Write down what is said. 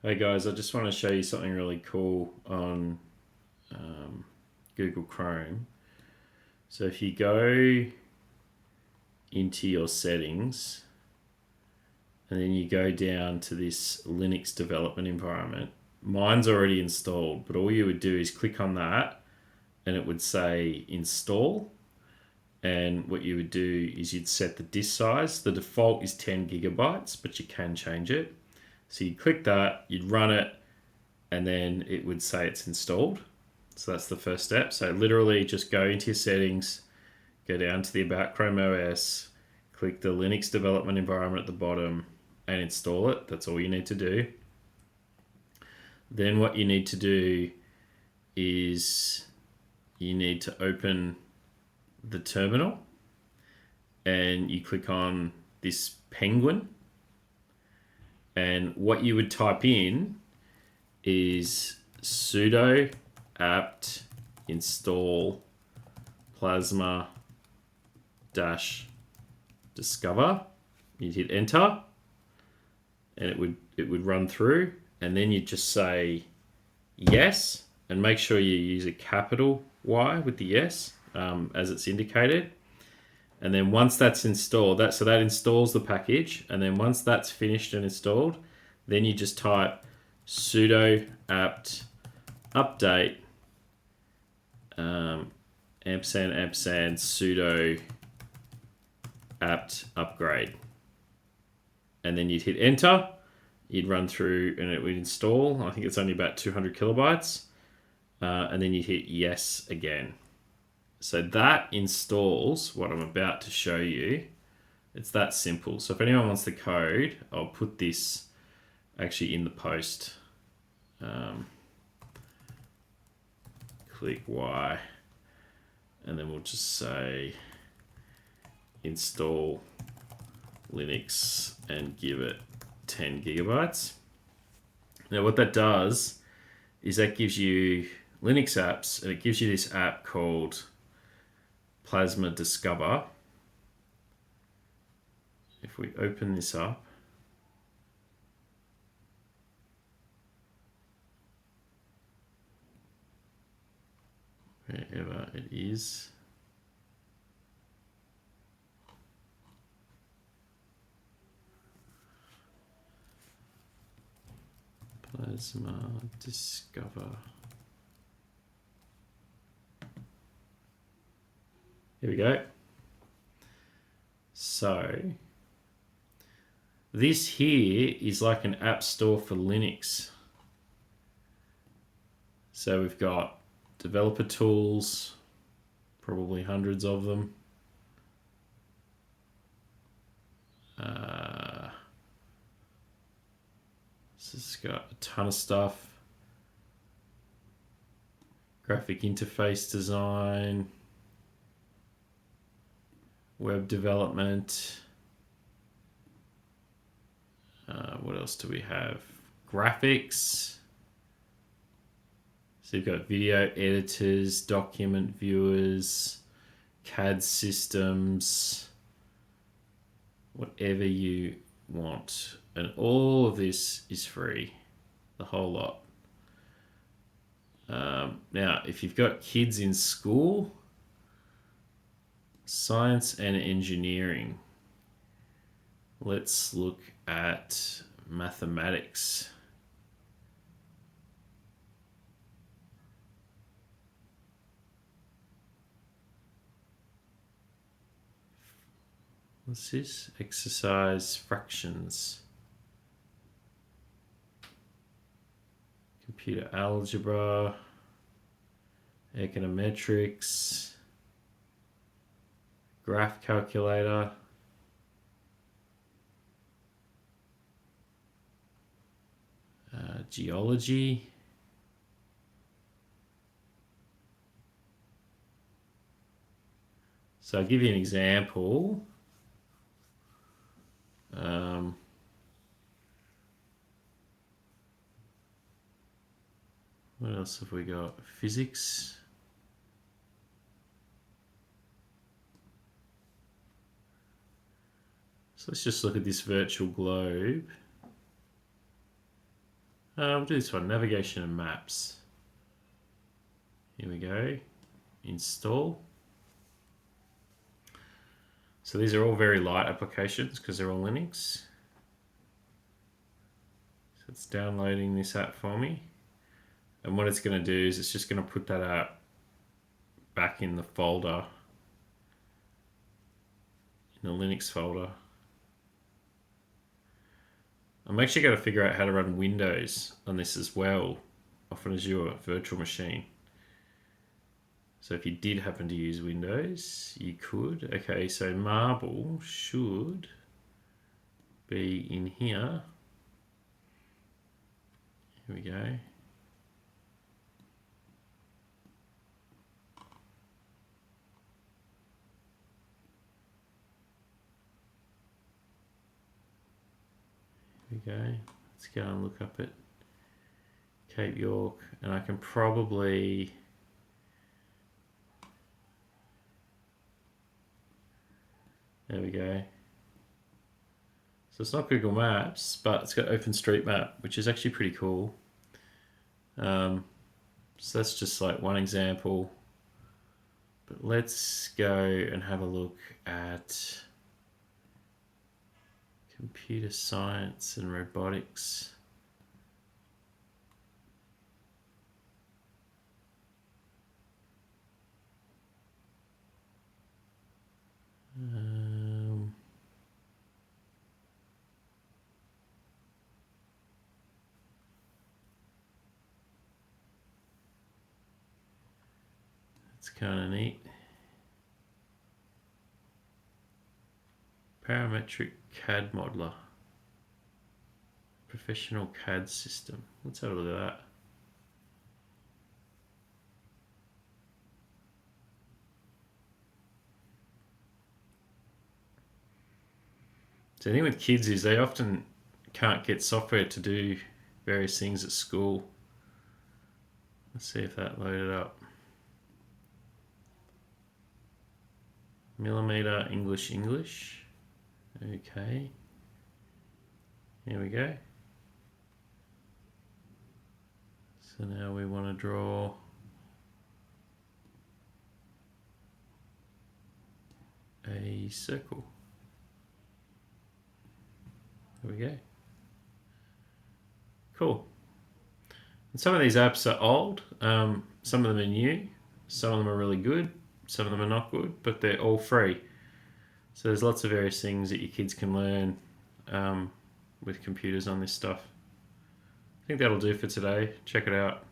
Hey guys, I just want to show you something really cool on Google Chrome. So if you go into your settings and then you go down to this Linux development environment, mine's already installed, but all you would do is click on that and it would say install. And what you would do is you'd set the disk size. The default is 10 gigabytes, but you can change it. So you click that, you'd run it, and then it would say it's installed. So that's the first step. So literally just go into your settings, go down to the About ChromeOS, click the Linux development environment at the bottom and install it. That's all you need to do. Then what you need to do is you need to open the terminal and you click on this penguin. And what you would type in is sudo apt install plasma -discover. You'd hit enter and it would run through, and then you just say yes and make sure you use a capital Y with the yes as it's indicated. And then once that's installed, that installs the package, and then once that's finished and installed, then you just type sudo apt update ampersand sudo apt upgrade, and then you'd hit enter. You'd run through and it would install. I think it's only about 200 kilobytes, and then you hit yes again. So that installs what I'm about to show you. It's that simple. So if anyone wants the code, I'll put this actually in the post. Click Y, and then we'll just say install Linux and give it 10 gigabytes. Now what that does is that gives you Linux apps, and it gives you this app called Plasma Discover. If we open this up, wherever it is, Plasma Discover. Here we go. So this here is like an app store for Linux. So we've got developer tools, probably hundreds of them. So it's got a ton of stuff. Graphic interface design, web development. What else do we have? Graphics. So you've got video editors, document viewers, CAD systems, whatever you want. And all of this is free, the whole lot. Now, if you've got kids in school, science and engineering, let's look at mathematics. What's this? Exercise fractions. Computer algebra. Econometrics. Graph calculator. Geology. So I'll give you an example. What else have we got? Physics. So let's just look at this virtual globe. We'll do this one, navigation and maps. Here we go, install. So these are all very light applications because they're all Linux. So it's downloading this app for me. And what it's going to do is it's just going to put that app back in the folder, in the Linux folder. I'm actually going to figure out how to run Windows on this as well, off an Azure virtual machine. So if you did happen to use Windows, you could. Okay, so Marble should be in here. Here we go. Here we go. Let's go and look up at Cape York, and I can probably there we go. So it's not Google Maps, but it's got OpenStreetMap, which is actually pretty cool. So that's just like one example. But let's go and have a look at computer science and robotics. That's kind of neat. Parametric CAD modeler. Professional CAD system. Let's have a look at that. So the thing with kids is they often can't get software to do various things at school. Let's see if that loaded up. Millimeter English. Okay. Here we go. So now we want to draw a circle. There we go. Cool. And some of these apps are old. Some of them are new. Some of them are really good. Some of them are not good, but they're all free. So there's lots of various things that your kids can learn with computers on this stuff. I think that'll do for today. Check it out.